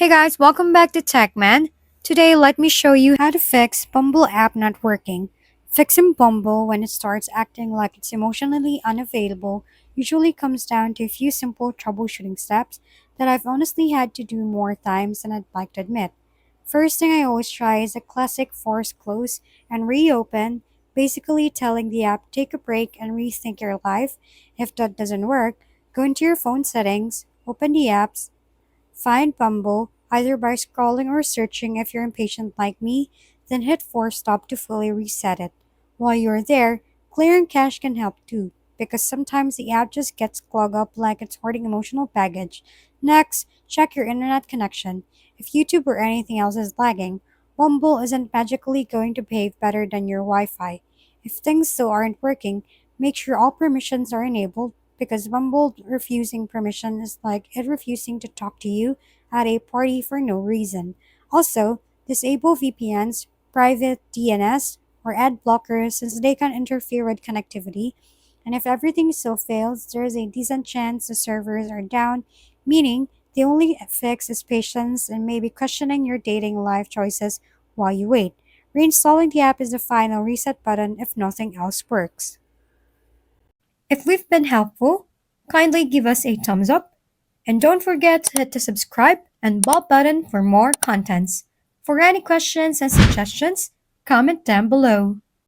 Hey guys, welcome back to TechMan. Today, let me show you how to fix Bumble app not working. Fixing Bumble when it starts acting like it's emotionally unavailable usually comes down to a few simple troubleshooting steps that I've honestly had to do more times than I'd like to admit. First thing I always try is a classic force close and reopen, basically telling the app take a break and rethink your life. If that doesn't work, go into your phone settings, open the apps, find Bumble either by scrolling or searching if you're impatient like me, then hit force stop to fully reset it. While you're there, clearing cache can help too, because sometimes the app just gets clogged up like it's hoarding emotional baggage. Next, check your internet connection. If YouTube or anything else is lagging, Bumble isn't magically going to behave better than your Wi Fi. If things still aren't working, make sure all permissions are enabled because Bumble refusing permission is like it refusing to talk to you at a party for no reason. Also, disable VPNs, private DNS, or ad blockers since they can interfere with connectivity. And if everything still fails, there is a decent chance the servers are down, meaning the only fix is patience and maybe questioning your dating life choices while you wait. Reinstalling the app is the final reset button if nothing else works. If we've been helpful, kindly give us a thumbs up and don't forget to hit the subscribe and bell button for more contents. For any questions and suggestions, comment down below.